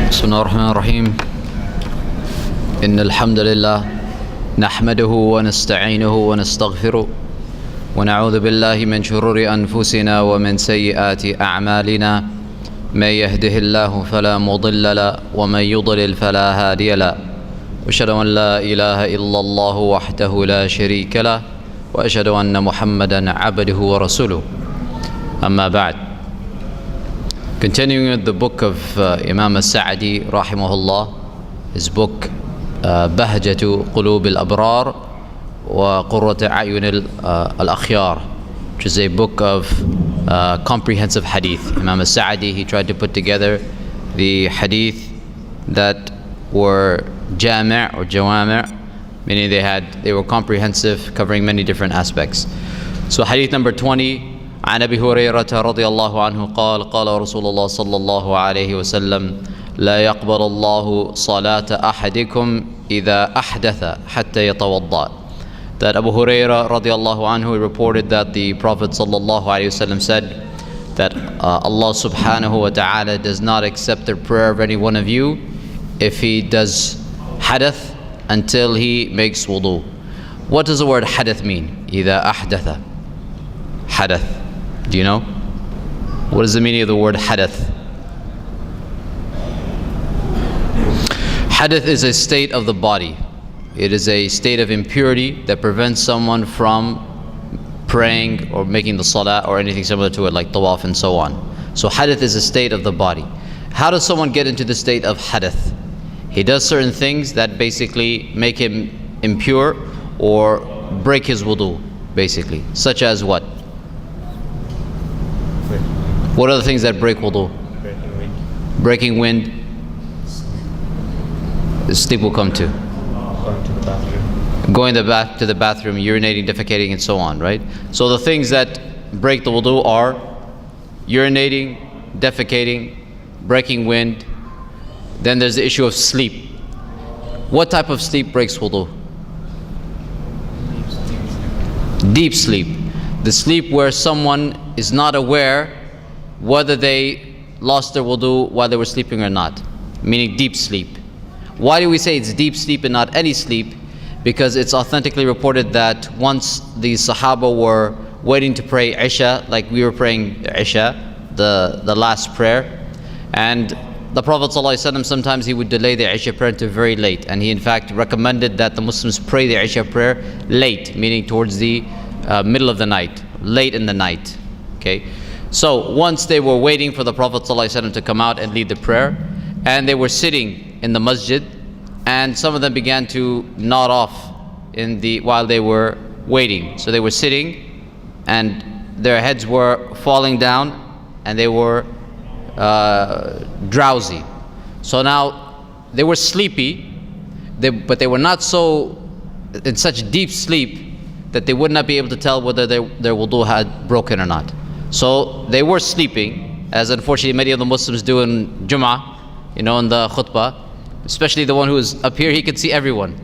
بسم الله الرحمن الرحيم إن الحمد لله نحمده ونستعينه ونستغفره ونعوذ بالله من شرور أنفسنا ومن سيئات أعمالنا من يهده الله فلا مضل له ومن يضلل فلا هادي له وأشهد أن لا إله إلا الله وحده لا شريك له وأشهد أن محمدا عبده ورسوله أما بعد. Continuing with the book of Imam al-Sa'di rahimahullah, his book بهجة قلوب الأبرار وقرة عيون الأخيار, which is a book of comprehensive hadith. Imam al-Sa'di, he tried to put together the hadith that were jami' or jawami', meaning they were comprehensive, covering many different aspects. So hadith number 20, عن أبي هريرة رضي الله عنه قال قال رسول الله صلى الله عليه وسلم لا يقبل الله صلاة أحدكم إذا أحدث حتى يتوضأ. That Abu Hurairah رضي الله عنه reported that the Prophet صلى الله عليه وسلم said that Allah subhanahu wa ta'ala does not accept the prayer of any one of you if he does hadath until he makes wudu. What does the word hadath mean? إذا أحدث. Hadath. Do you know? What is the meaning of the word hadath? Hadath is a state of the body. It is a state of impurity that prevents someone from praying or making the salah or anything similar to it, like tawaf and so on. So hadath is a state of the body. How does someone get into the state of hadath? He does certain things that basically make him impure or break his wudu, basically. Such as what? What are the things that break wudu? Breaking wind. Sleep will come to. Going to the bathroom, urinating, defecating, and so on, right? So the things that break the wudu are urinating, defecating, breaking wind. Then there's the issue of sleep. What type of sleep breaks wudu? Deep sleep. The sleep where someone is not aware whether they lost their wudu while they were sleeping or not, meaning deep sleep. Why do we say it's deep sleep and not any sleep? Because it's authentically reported that once the Sahaba were waiting to pray Isha, like we were praying Isha, the last prayer, and the Prophet ﷺ, sometimes he would delay the Isha prayer until very late, and he in fact recommended that the Muslims pray the Isha prayer late, meaning towards the middle of the night, late in the night. Okay. So once they were waiting for the Prophet ﷺ to come out and lead the prayer, and they were sitting in the masjid, and some of them began to nod off while they were waiting. So they were sitting and their heads were falling down and they were drowsy. So now they were sleepy, but they were not so in such deep sleep that they would not be able to tell whether their wudu had broken or not. So they were sleeping, as unfortunately many of the Muslims do in Jum'ah, in the khutbah, especially the one who is up here. He can see everyone.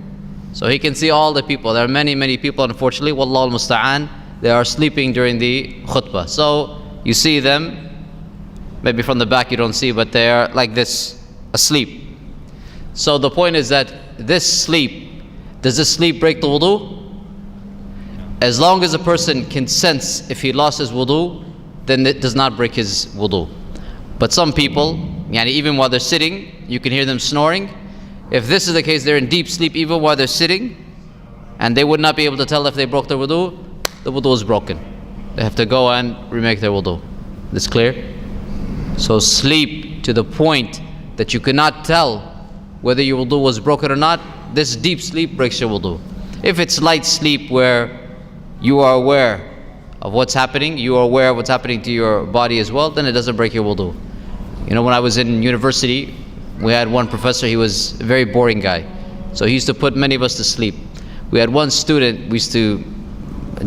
So he can see all the people. There are many people, unfortunately, wallahu al-musta'an, they are sleeping during the khutbah. So you see them, maybe from the back you don't see, but they are like this, asleep. So the point is that this sleep, does this sleep break the wudu? As long as a person can sense if he lost his wudu, then it does not break his wudu. But some people, even while they're sitting, you can hear them snoring. If this is the case, they're in deep sleep even while they're sitting, and they would not be able to tell if they broke their wudu. The wudu is broken. They have to go and remake their wudu. This clear? So sleep to the point that you cannot tell whether your wudu was broken or not, this deep sleep breaks your wudu. If it's light sleep where you are aware of what's happening, you are aware of what's happening to your body as well, then it doesn't break your wudu. When I was in university, we had one professor, he was a very boring guy. So he used to put many of us to sleep. We had one student, we used to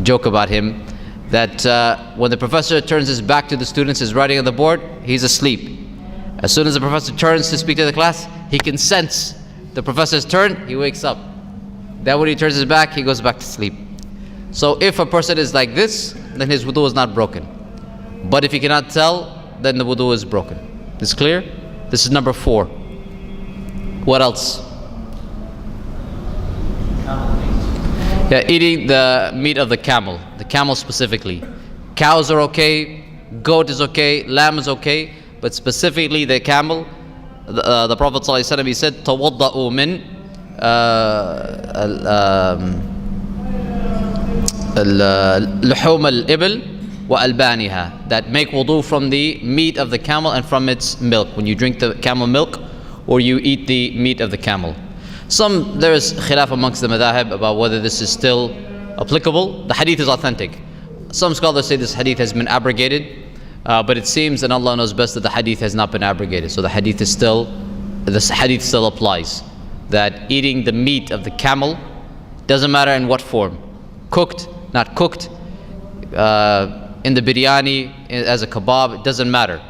joke about him, that when the professor turns his back to the students, is writing on the board, he's asleep. As soon as the professor turns to speak to the class, he can sense the professor's turn, he wakes up. Then when he turns his back, he goes back to sleep. So if a person is like this, then his wudu is not broken. But if he cannot tell, then the wudu is broken. This clear? This is number 4. What else? Yeah, eating the meat of the camel specifically. Cows are okay, goat is okay, lamb is okay, but specifically the camel, the Prophet ﷺ, he said, تَوَضَّأُوا مِنْ لحوم الإبل وألبانها, that make wudu from the meat of the camel and from its milk, when you drink the camel milk or you eat the meat of the camel. There is khilaf amongst the madhahib about whether this is still applicable. The hadith is authentic. Some scholars say this hadith has been abrogated, but it seems, and Allah knows best, that the hadith has not been abrogated. So the hadith still applies, that eating the meat of the camel, doesn't matter in what form, cooked, not cooked, in the biryani, as a kebab, it doesn't matter.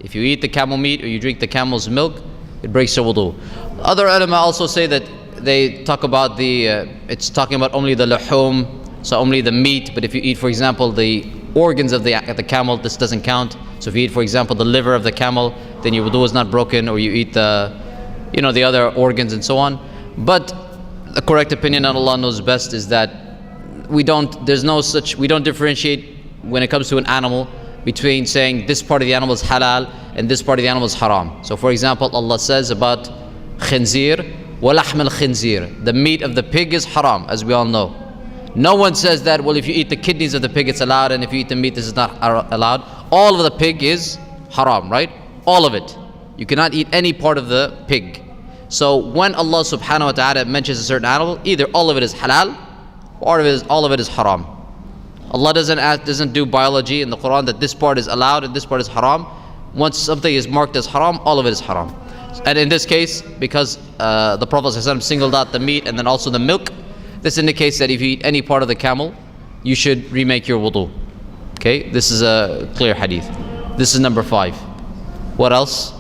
If you eat the camel meat or you drink the camel's milk, it breaks your wudu. Other ulama also say that they talk about it's talking about only the lahum, so only the meat, but if you eat, for example, the organs of the camel, this doesn't count. So if you eat, for example, the liver of the camel, then your wudu is not broken, or you eat the other organs and so on. But the correct opinion, and Allah knows best, is that we don't differentiate when it comes to an animal between saying this part of the animal is halal and this part of the animal is haram. So for example, Allah says about khinzir, وَلَحْمَ الْخِنْزِيرِ, the meat of the pig is haram, as we all know. No one says that, well, if you eat the kidneys of the pig it's allowed, and if you eat the meat this is not allowed. All of the pig is haram, right? All of it. You cannot eat any part of the pig. So when Allah subhanahu wa ta'ala mentions a certain animal, either all of it is halal or all of it is haram. Allah doesn't do biology in the Quran that this part is allowed and this part is haram. Once something is marked as haram, all of it is haram. And in this case, because the Prophet ﷺ singled out the meat and then also the milk, this indicates that if you eat any part of the camel, you should remake your wudu. Okay, this is a clear hadith. This is number 5. What else?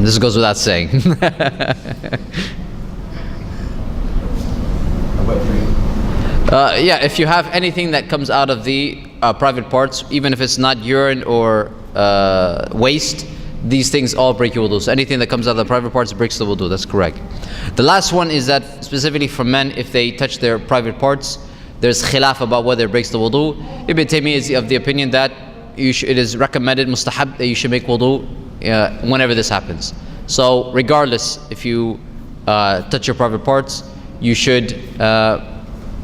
This goes without saying. Yeah, if you have anything that comes out of the private parts, even if it's not urine or waste, these things all break your wudu. So anything that comes out of the private parts breaks the wudu. That's correct. The last one is that specifically for men, if they touch their private parts, there's khilaf about whether it breaks the wudu. Ibn Taymiyyah is of the opinion that it is recommended, mustahab, that you should make wudu whenever this happens. So regardless, if you touch your private parts, you should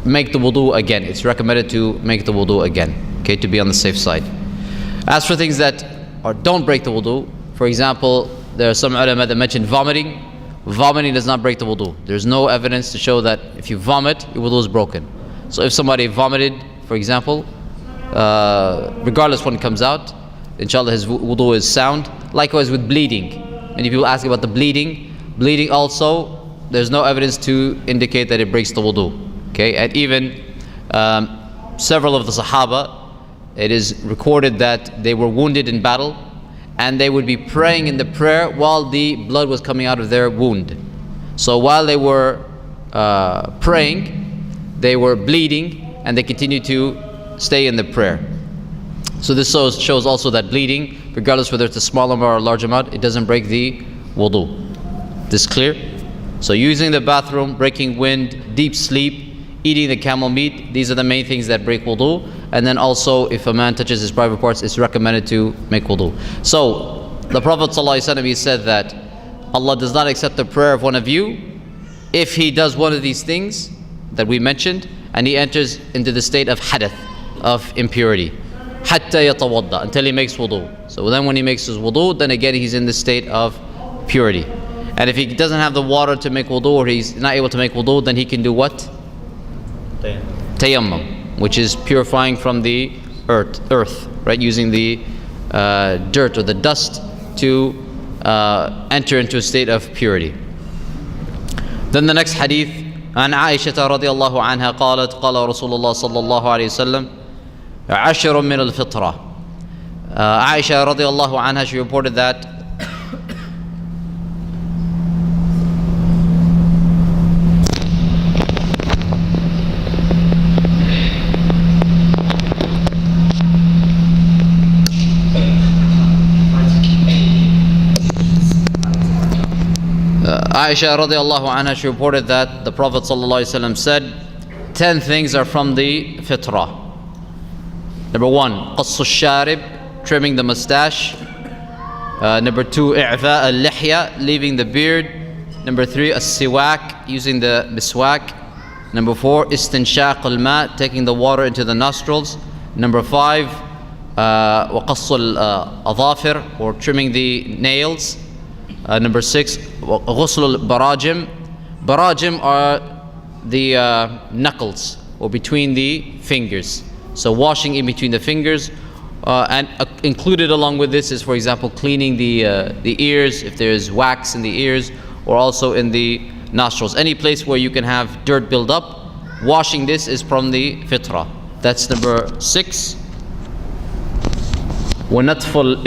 make the wudu again. It's recommended to make the wudu again, okay, to be on the safe side. As for things that don't break the wudu, for example, there are some ulama that mention vomiting. Vomiting does not break the wudu. There's no evidence to show that if you vomit, your wudu is broken. So if somebody vomited, for example, regardless when it comes out, inshallah his wudu is sound. Likewise with bleeding. Many people ask about the bleeding. Bleeding also, there's no evidence to indicate that it breaks the wudu. Okay, and even several of the Sahaba, it is recorded that they were wounded in battle, and they would be praying in the prayer while the blood was coming out of their wound. So while they were praying, they were bleeding, and they continued to stay in the prayer. So this shows also that bleeding, regardless whether it's a small amount or a large amount, it doesn't break the wudu. This clear? So using the bathroom, breaking wind, deep sleep, eating the camel meat, these are the main things that break wudu. And then also, if a man touches his private parts, it's recommended to make wudu. So the Prophet ﷺ said that Allah does not accept the prayer of one of you if he does one of these things that we mentioned, and he enters into the state of Hadath, of impurity, حتى يتوضأ, until he makes wudu. So then when he makes his wudu, then again he's in the state of purity. And if he doesn't have the water to make wudu, or he's not able to make wudu, then he can do what? Tayammum, which is purifying from the earth, right? Using the dirt or the dust to enter into a state of purity. Then the next hadith, عن عائشة رضي الله عنها قالت قال رسول الله صلى الله عليه وسلم عشر من الفطرة. Aisha رضي الله عنها, she reported that Aisha radiallahu anha, she reported that the Prophet sallallahu alaihi wasallam said 10 things are from the fitrah. Number 1, qassu sharib, trimming the mustache. Number 2, i'fa al-lihya, leaving the beard. Number 3, as-siwak, using the miswak. Number 4, istinshaq al-ma, taking the water into the nostrils. Number 5, waqassu al-adhafir, or trimming the nails. Number 6, ghusl al-barajim. Barajim are the knuckles, or between the fingers. So washing in between the fingers. And included along with this is, for example, cleaning the ears, if there's wax in the ears, or also in the nostrils. Any place where you can have dirt build up, washing this is from the fitrah. That's number 6. وَنَتْفُ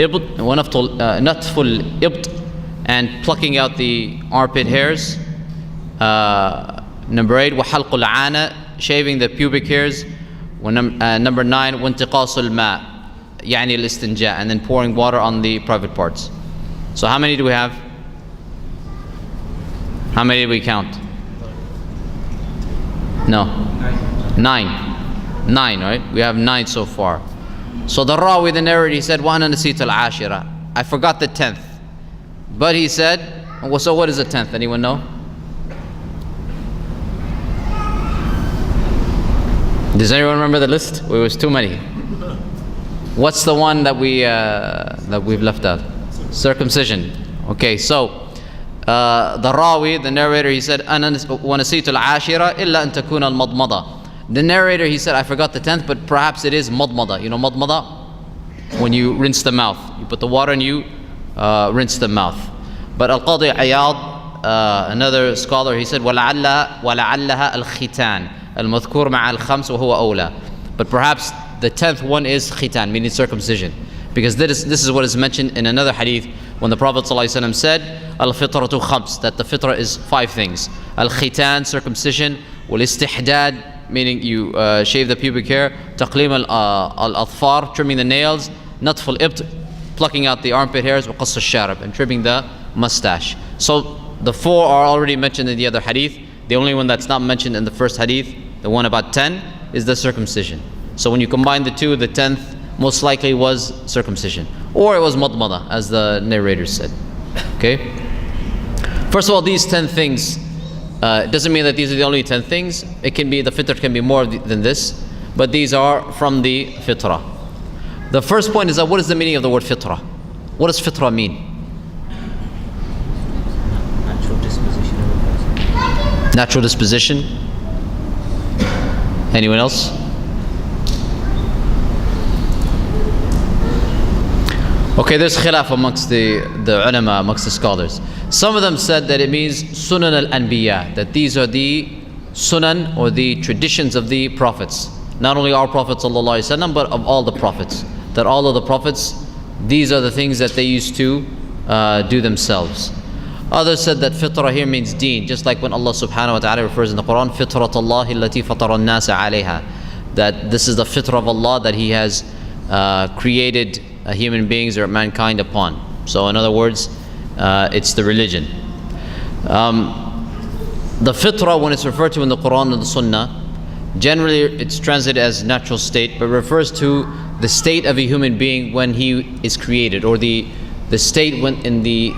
الْإِبْطِ, and plucking out the armpit hairs. Number 8, وَحَلْقُ الْعَانَةِ, shaving the pubic hairs. Number 9, وَانْتِقَاصُ الْمَاءِ, يعني الاستنجاء, and then pouring water on the private parts. So how many do we have? How many do we count? No. 9, right? We have 9 so far. So the Rawi, the narrator, he said, وَأَنَا نَسِيتُ الْعَاشِرَةِ, I forgot the 10th. But he said, well, so what is the 10th? Anyone know? Does anyone remember the list? It was too many. What's the one that we've left out? Circumcision. Okay, so the Rawi, the narrator, he said, أَنَا وَنَسِيتُ الْعَاشِرَةِ إِلَّا أَن تَكُونَ الْمَضْمَضَةِ. The narrator, he said, I forgot the 10th, but perhaps it is madmada. You know madmada? When you rinse the mouth. You put the water and you rinse the mouth. But Al-Qadi Iyad, another scholar, he said, وَلَعَلَّهَا الْخِتَانِ الْمَذْكُورُ مَعَ الْخَمْسِ وَهُوَ أَوْلَى. But perhaps the 10th one is khitan, meaning circumcision. Because this is what is mentioned in another hadith when the Prophet ﷺ said, Al-fitratu khams, that the fitrah is 5 things. Al-khitan, circumcision. Wal-istihdad, meaning you shave the pubic hair. Taqlim al-adfar, trimming the nails. Natf al-ibt, plucking out the armpit hairs. Wa qass al-sharab, and trimming the mustache. So the 4 are already mentioned in the other hadith. The only one that's not mentioned in the first hadith, the one about 10, is the circumcision. So when you combine the 2, the 10th most likely was circumcision, or it was madmada, as the narrator said. Okay. First of all, these 10 things doesn't mean that these are the only 10 things. It can be, the fitrah can be more than this, but these are from the fitrah. The first point is that what is the meaning of the word fitrah? What does fitrah mean? Natural disposition of a person. Natural disposition. Anyone else? Okay, there's khilaf amongst the ulama, amongst the scholars. Some of them said that it means sunan al-anbiya, that these are the sunan, or the traditions of the prophets. Not only our Prophet ﷺ, but of all the prophets. That all of the prophets, these are the things that they used to do themselves. Others said that fitrah here means deen, just like when Allah subhanahu wa ta'ala refers in the Quran, fitrat Allah allati fatara an-nasa alayha, that this is the fitrah of Allah that He has created human beings or mankind upon. So in other words, it's the religion. The fitrah, when it's referred to in the Quran and the Sunnah, generally it's translated as natural state, but refers to the state of a human being when he is created, or the state when in the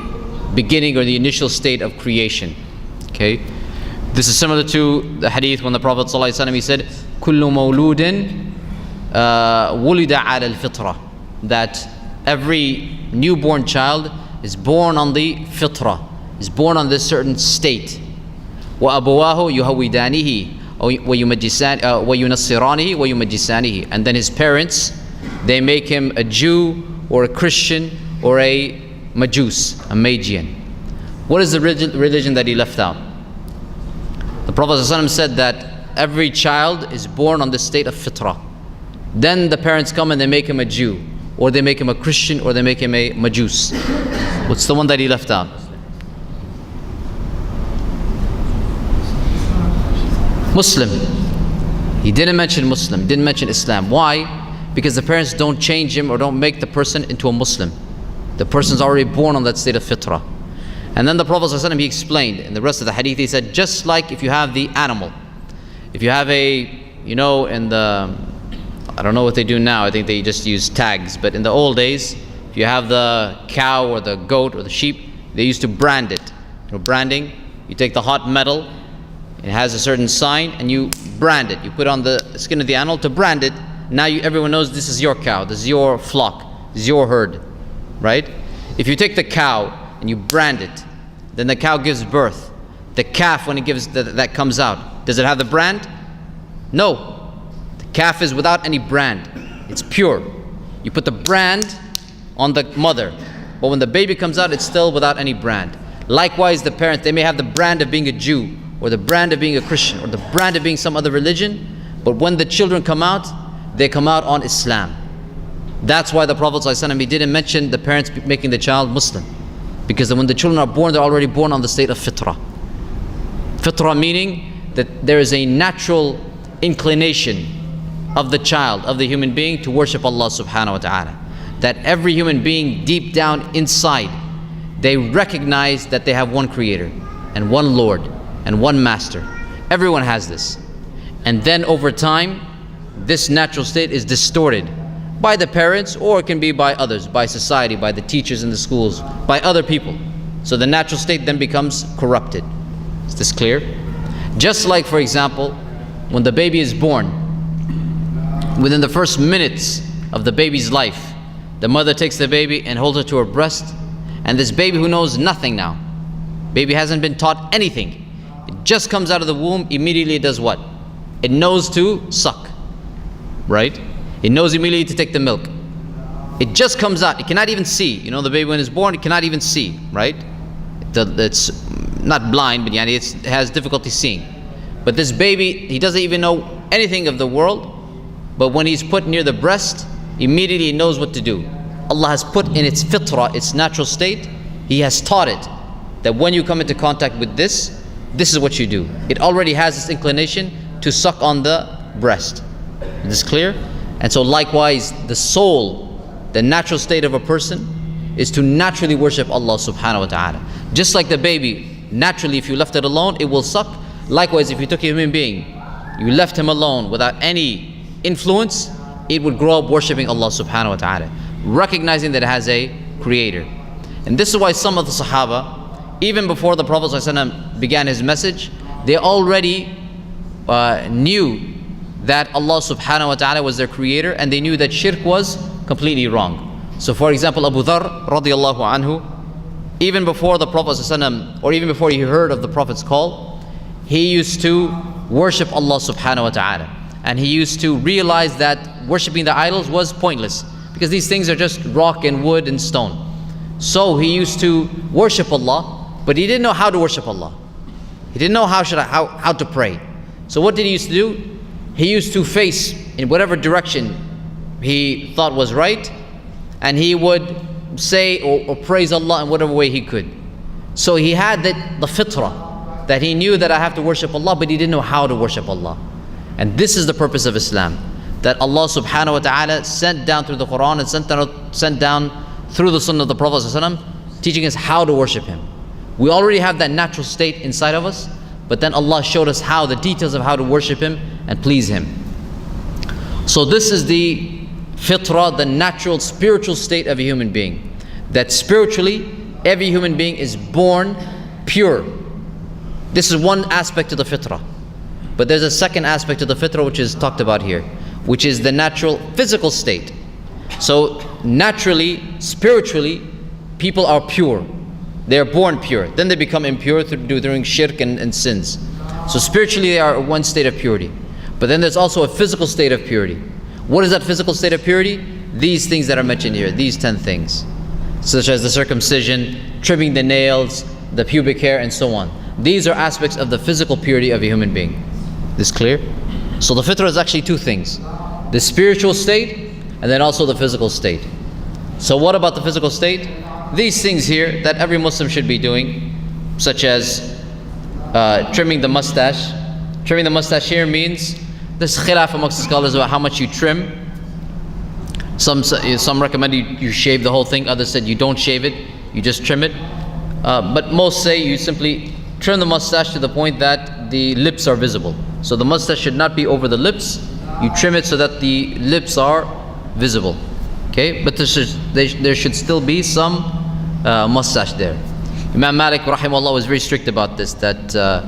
beginning, or the initial state of creation. Okay, this is similar to the hadith when the Prophet ﷺ, he said, "Kullu mawludin wulida ala al-fitra," that every newborn child is born on the fitrah, is born on this certain state. Wa abawahu yuhawidanihi wa yunassiranihi wa yumajjisanihi, and then his parents, they make him a Jew or a Christian or a Majus, a Magian. What is the religion that he left out? The Prophet ﷺ said that every child is born on the state of fitrah. Then the parents come and they make him a Jew, or they make him a Christian, or they make him a Majus. What's the one that he left out? Muslim. He didn't mention Muslim, didn't mention Islam. Why? Because the parents don't change him or don't make the person into a Muslim. The person's already born on that state of fitrah. And then the Prophet ﷺ, he explained in the rest of the hadith, he said, just like if you have the animal, if you have in the, I don't know what they do now, I think they just use tags, but in the old days, if you have the cow or the goat or the sheep, they used to brand it. Branding, you take the hot metal, it has a certain sign, and you brand it. You put on the skin of the animal to brand it. Now everyone knows this is your cow, this is your flock, this is your herd, right? If you take the cow and you brand it, then the cow gives birth. The calf, when it gives that comes out, does it have the brand? No. The calf is without any brand. It's pure. You put the brand on the mother, but when the baby comes out, it's still without any brand. Likewise, the parents, they may have the brand of being a Jew, or the brand of being a Christian, or the brand of being some other religion, but when the children come out, they come out on Islam. That's why the Prophet ﷺ, he didn't mention the parents making the child Muslim, because when the children are born, they're already born on the state of fitrah. Fitrah meaning that there is a natural inclination of the child, of the human being, to worship Allah subhanahu wa ta'ala. That every human being deep down inside, they recognize that they have one creator and one Lord and one master. Everyone has this. And then over time, this natural state is distorted by the parents, or it can be by others, by society, by the teachers in the schools, by other people. So the natural state then becomes corrupted. Is this clear? Just like, for example, when the baby is born, within the first minutes of the baby's life, the mother takes the baby and holds it to her breast, and this baby who knows nothing now, baby hasn't been taught anything, it just comes out of the womb, immediately it does what? It knows to suck, right? It knows immediately to take the milk. It just comes out, it cannot even see. You know, the baby when it's born, it cannot even see, right? It's not blind, but it has difficulty seeing. But this baby, he doesn't even know anything of the world, but when he's put near the breast, immediately he knows what to do. Allah has put in its fitrah, its natural state, He has taught it that when you come into contact with this is what you do. It already has this inclination to suck on the breast. Is this clear? And so likewise, the soul, the natural state of a person is to naturally worship Allah subhanahu wa ta'ala. Just like the baby, naturally if you left it alone, it will suck. Likewise, if you took a human being, you left him alone without any influence, it would grow up worshiping Allah subhanahu wa ta'ala, recognizing that it has a creator. And this is why some of the Sahaba, even before the Prophet ﷺ began his message, they already knew that Allah subhanahu wa ta'ala was their creator, and they knew that shirk was completely wrong. So for example, Abu Dharr radiallahu anhu, even before the Prophet ﷺ, or even before he heard of the Prophet's call, he used to worship Allah subhanahu wa ta'ala. And he used to realize that worshipping the idols was pointless, because these things are just rock and wood and stone. So he used to worship Allah, but he didn't know how to worship Allah. He didn't know how to pray. So what did he used to do? He used to face in whatever direction he thought was right, and he would say or praise Allah in whatever way he could. So he had the fitrah, that he knew that I have to worship Allah, but he didn't know how to worship Allah. And this is the purpose of Islam, that Allah subhanahu wa ta'ala sent down through the Quran and sent down through the Sunnah of the Prophet ﷺ, teaching us how to worship Him. We already have that natural state inside of us, but then Allah showed us how, the details of how to worship Him and please Him. So this is the fitrah, the natural spiritual state of a human being. That spiritually, every human being is born pure. This is one aspect of the fitrah. But there's a second aspect of the fitrah which is talked about here, which is the natural physical state. So naturally, spiritually, people are pure. They are born pure. Then they become impure during shirk and sins. So spiritually they are one state of purity. But then there's also a physical state of purity. What is that physical state of purity? These things that are mentioned here, these 10 things. Such as the circumcision, trimming the nails, the pubic hair, and so on. These are aspects of the physical purity of a human being. This clear? So the fitrah is actually two things. The spiritual state, and then also the physical state. So what about the physical state? These things here that every Muslim should be doing, such as trimming the mustache. Trimming the mustache here means, there's khilaf amongst the scholars about how much you trim. Some recommend you shave the whole thing. Others said you don't shave it, you just trim it. But most say you simply trim the mustache to the point that the lips are visible. So the mustache should not be over the lips. You trim it so that the lips are visible. Okay, but there should still be some mustache there. Imam Malik rahimahullah was very strict about this, that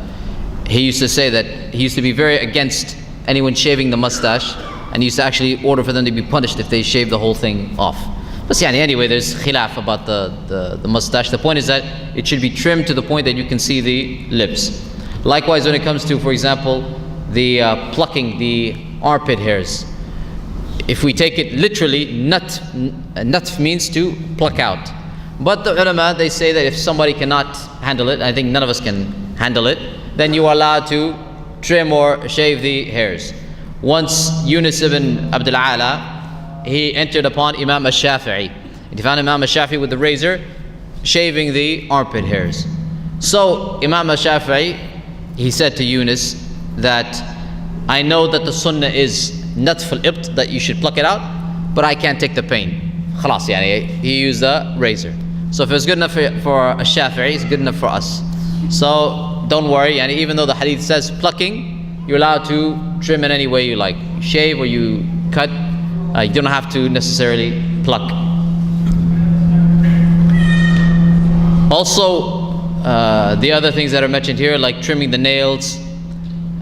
he used to say that he used to be very against anyone shaving the mustache, and he used to actually order for them to be punished if they shave the whole thing off. But anyway, there's khilaf about the mustache. The point is that it should be trimmed to the point that you can see the lips. Likewise, when it comes to, for example, the plucking the armpit hairs, if we take it literally, nut means to pluck out. But the ulama, they say that if somebody cannot handle it, I think none of us can handle it, then you are allowed to trim or shave the hairs. Once Yunus ibn Abdul Ala, he entered upon Imam al-Shafi'i. He found Imam al-Shafi'i with the razor shaving the armpit hairs. So Imam al-Shafi'i, he said to Yunus that I know that the sunnah is natf al-ibt, that you should pluck it out, but I can't take the pain. Khalas, he used the razor. So if it's good enough for a Shafi'i, it's good enough for us. So don't worry, and even though the hadith says plucking, you're allowed to trim in any way you like. You shave or you cut, you don't have to necessarily pluck. Also, the other things that are mentioned here, like trimming the nails,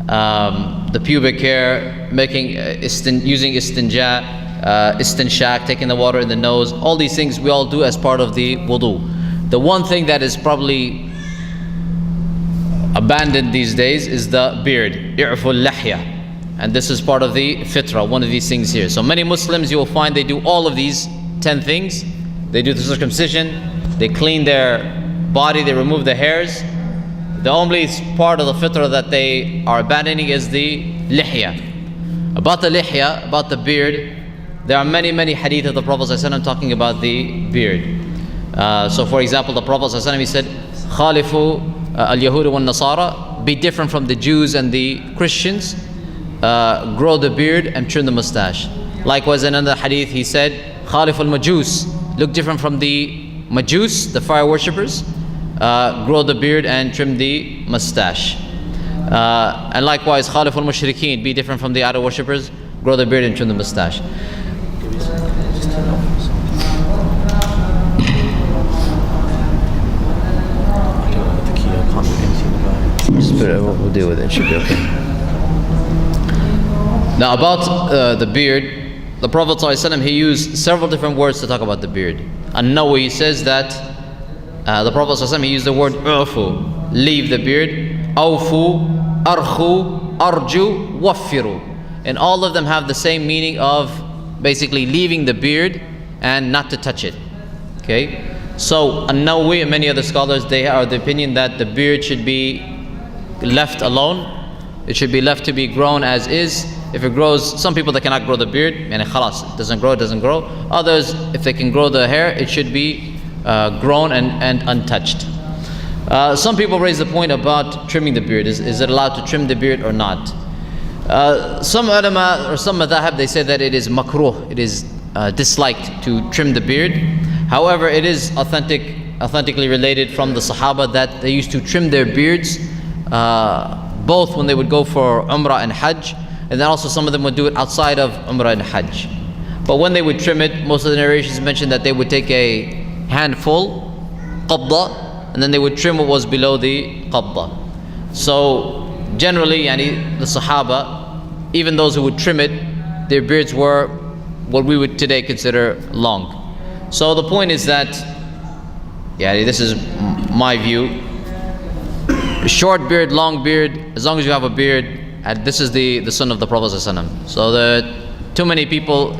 the pubic hair, making using istinshaq, taking the water in the nose, all these things we all do as part of the wudu. The one thing that is probably abandoned these days is the beard, i'ful lahya, and this is part of the fitrah, one of these things here. So many Muslims, you will find they do all of these 10 things. They do the circumcision, they clean their body, they remove the hairs. The only part of the fitrah that they are abandoning is the lihya. About the lihya, about the beard, there are many hadith of the Prophet ﷺ talking about the beard. So for example, the Prophet ﷺ, he said, khalifu al-Yahud wa nasara, be different from the Jews and the Christians, grow the beard and trim the mustache. Likewise, in another hadith, he said, khalifu al-Majus, look different from the Majus, the fire worshippers, grow the beard and trim the mustache. And likewise, khalifu al-Mushrikeen, be different from the idol worshippers, grow the beard and trim the mustache. We'll deal with it, it should be okay. Now about the beard, the Prophet ﷺ, he used several different words to talk about the beard. Anew, he says that the Prophet ﷺ, he used the word ufu, leave the beard, awfu, arkhu, arju, waffiru, and all of them have the same meaning of basically leaving the beard and not to touch it. Okay, so Anew and many other scholars, they are the opinion that the beard should be left alone. It should be left to be grown as is. If it grows, some people that cannot grow the beard, and khalas, it doesn't grow, it doesn't grow. Others, if they can grow the hair, it should be grown and untouched. Some people raise the point about trimming the beard. Is it allowed to trim the beard or not? Some ulama or some madhahab, they say that it is makruh, it is disliked to trim the beard. However, it is authentically related from the Sahaba that they used to trim their beards both when they would go for Umrah and Hajj, and then also some of them would do it outside of Umrah and Hajj. But when they would trim it, most of the narrations mentioned that they would take a handful, qabda, and then they would trim what was below the qabda. So generally, the Sahaba, even those who would trim it, their beards were what we would today consider long. So the point is that, this is my view, short beard, long beard, as long as you have a beard, and this is the sunnah of the Prophet ﷺ. So too many people,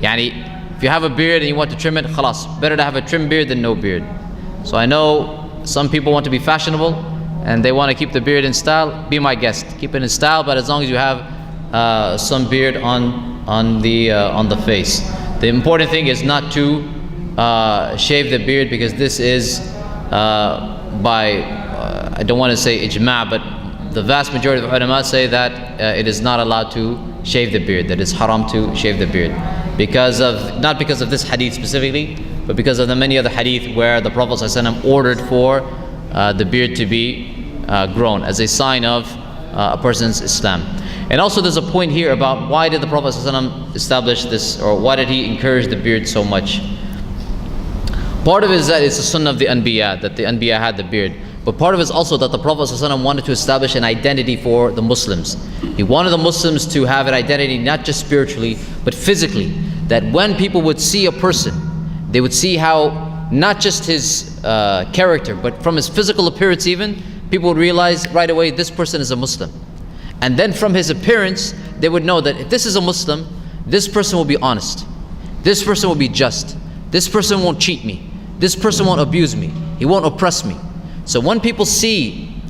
if you have a beard and you want to trim it, khalas, better to have a trim beard than no beard. So I know some people want to be fashionable and they want to keep the beard in style. Be my guest, keep it in style, but as long as you have some beard on the face. The important thing is not to shave the beard, because this is I don't want to say ijma', but the vast majority of ulama say that it is not allowed to shave the beard, that it's haram to shave the beard, not because of this hadith specifically, but because of the many other hadith where the Prophet ﷺ ordered for the beard to be grown as a sign of a person's Islam. And also there's a point here about why did the Prophet ﷺ establish this, or why did he encourage the beard so much? Part of it is that it's a sunnah of the Anbiya, that the Anbiya had the beard. But part of it is also that the Prophet ﷺ wanted to establish an identity for the Muslims. He wanted the Muslims to have an identity not just spiritually, but physically. That when people would see a person, they would see how, not just his character, but from his physical appearance even, people would realize right away this person is a Muslim. And then from his appearance, they would know that if this is a Muslim, this person will be honest. This person will be just. This person won't cheat me. This person won't abuse me. He won't oppress me. So when people see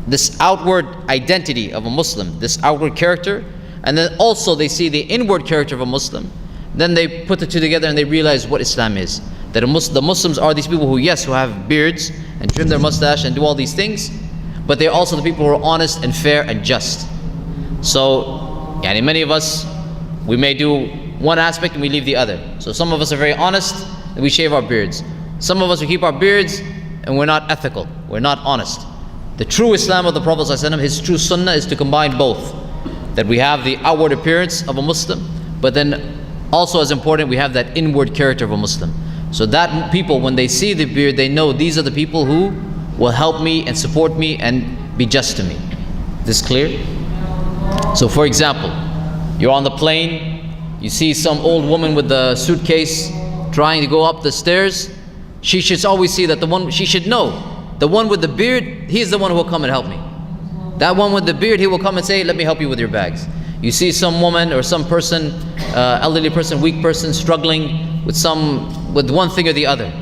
this outward identity of a Muslim, this outward character, and then also they see the inward character of a Muslim, then they put the two together and they realize what Islam is. That the Muslims are these people who, yes, who have beards and trim their mustache and do all these things, but they're also the people who are honest and fair and just. So, many of us, we may do one aspect and we leave the other. So some of us are very honest and we shave our beards. Some of us, we keep our beards and we're not ethical, we're not honest. The true Islam of the Prophet ﷺ, his true sunnah is to combine both. That we have the outward appearance of a Muslim, but then also as important, we have that inward character of a Muslim. So that people, when they see the beard, they know these are the people who will help me and support me and be just to me. This clear? So for example, you're on the plane, you see some old woman with the suitcase trying to go up the stairs. She should always see that she should know, the one with the beard, he's the one who will come and help me. That one with the beard, he will come and say, let me help you with your bags. You see some woman or some person, elderly person, weak person, struggling with one thing or the other.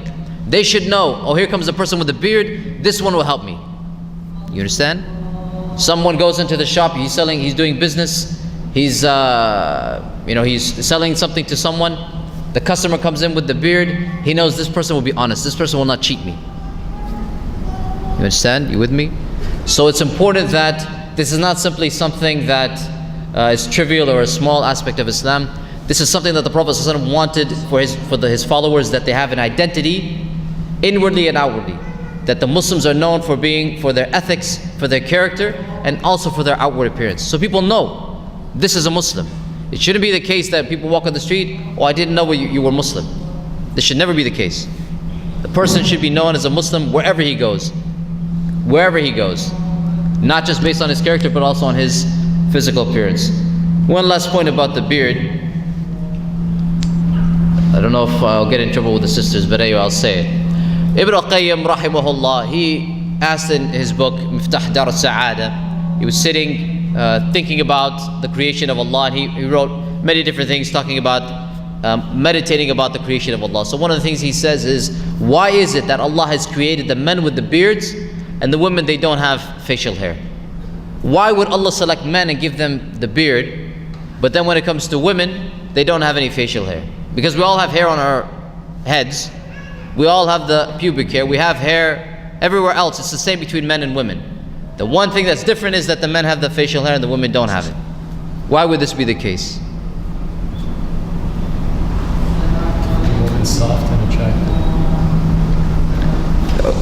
They should know, oh, here comes the person with the beard, this one will help me. You understand? Someone goes into the shop, he's doing business, he's selling something to someone. The customer comes in with the beard, he knows this person will be honest, this person will not cheat me. You understand? You with me? So it's important that this is not simply something that is trivial or a small aspect of Islam. This is something that the Prophet ﷺ wanted for his followers, that they have an identity inwardly and outwardly. That the Muslims are known for their ethics, for their character, and also for their outward appearance. So people know this is a Muslim. It shouldn't be the case that people walk on the street, oh, I didn't know you were Muslim. This should never be the case. The person should be known as a Muslim wherever he goes. Wherever he goes. Not just based on his character, but also on his physical appearance. One last point about the beard. I don't know if I'll get in trouble with the sisters, but anyway, I'll say it. Ibn al-Qayyim rahimahullah, he asked in his book Miftah Dar al-Sa'ada, he was sitting thinking about the creation of Allah, and he wrote many different things talking about meditating about the creation of Allah. So one of the things he says is, why is it that Allah has created the men with the beards and the women, they don't have facial hair? Why would Allah select men and give them the beard, but then when it comes to women, they don't have any facial hair? Because we all have hair on our heads, we all have the pubic hair, we have hair everywhere else. It's the same between men and women. The one thing that's different is that the men have the facial hair and the women don't have it. Why would this be the case? It's soft and attractive.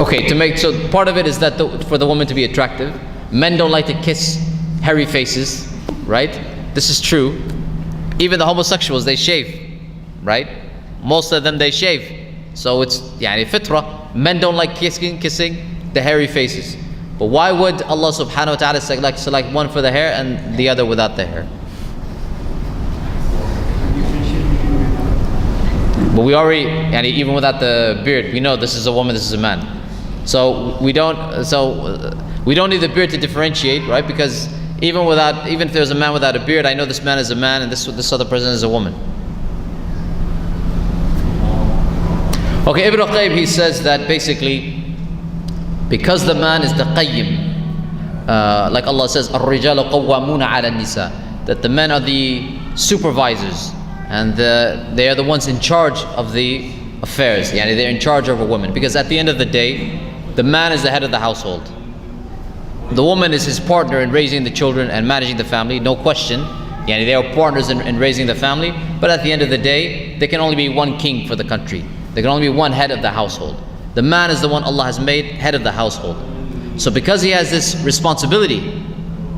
Okay, so part of it is that for the woman to be attractive. Men don't like to kiss hairy faces, right? This is true. Even the homosexuals, they shave, right? Most of them, they shave. So it's fitrah. Men don't like kissing the hairy faces. But why would Allah subhanahu wa ta'ala select one for the hair and the other without the hair? But we already, even without the beard, we know this is a woman, this is a man. So we don't need the beard to differentiate, right? Because even if there's a man without a beard, I know this man is a man and this other person is a woman. Okay, Ibn al-Qayyim, he says that basically, because the man is the qayyim, like Allah says, الرِّجَالُ قَوَّامُونَ عَلَى النِّسَاءِ, that the men are the supervisors and they are the ones in charge of the affairs. They're in charge of a woman. Because at the end of the day, the man is the head of the household. The woman is his partner in raising the children and managing the family, no question. They are partners in raising the family, but at the end of the day, there can only be one king for the country. There can only be one head of the household. The man is the one Allah has made head of the household. So because he has this responsibility,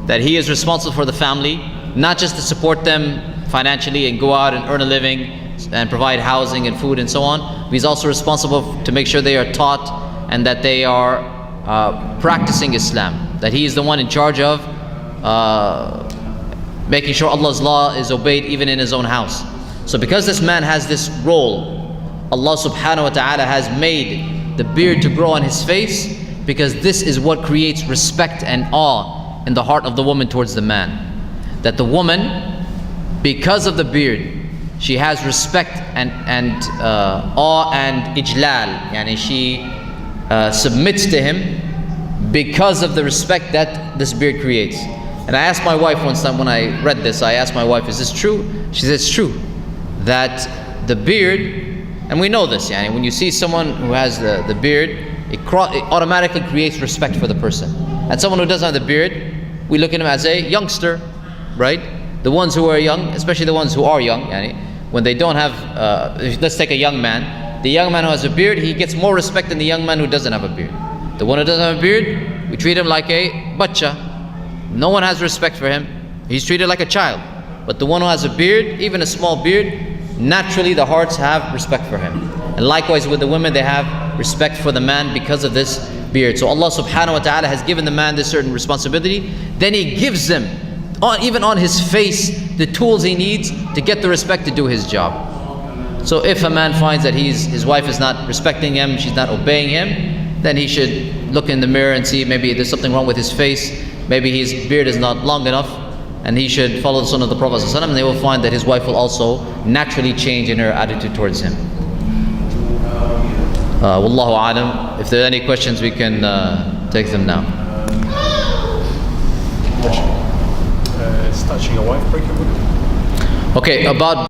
that he is responsible for the family, not just to support them financially and go out and earn a living and provide housing and food and so on, but he's also responsible to make sure they are taught and that they are practicing Islam, that he is the one in charge of making sure Allah's law is obeyed even in his own house. So because this man has this role, Allah subhanahu wa ta'ala has made the beard to grow on his face, because this is what creates respect and awe in the heart of the woman towards the man. That the woman, because of the beard, she has respect and awe and ijlal, yani she submits to him because of the respect that this beard creates. And I asked my wife once time when I read this, I asked my wife, is this true? She said, it's true. That the beard, and we know this, yani, when you see someone who has the beard, it automatically creates respect for the person. And someone who doesn't have the beard, we look at him as a youngster, right? The ones who are young, especially the ones who are young, yani, when they don't have, let's take a young man. The young man who has a beard, he gets more respect than the young man who doesn't have a beard. The one who doesn't have a beard, we treat him like a bacha. No one has respect for him. He's treated like a child. But the one who has a beard, even a small beard, naturally the hearts have respect for him. And likewise with the women, they have respect for the man because of this beard. So Allah subhanahu wa ta'ala has given the man this certain responsibility. Then He gives him, even on his face, the tools he needs to get the respect to do his job. So if a man finds that his wife is not respecting him, she's not obeying him, then he should look in the mirror and see maybe there's something wrong with his face, maybe his beard is not long enough, and he should follow the sunnah of the Prophet ﷺ, and they will find that his wife will also naturally change in her attitude towards him. Wallahu alam. If there are any questions, we can take them now. Is touching a wife breaking? Okay, about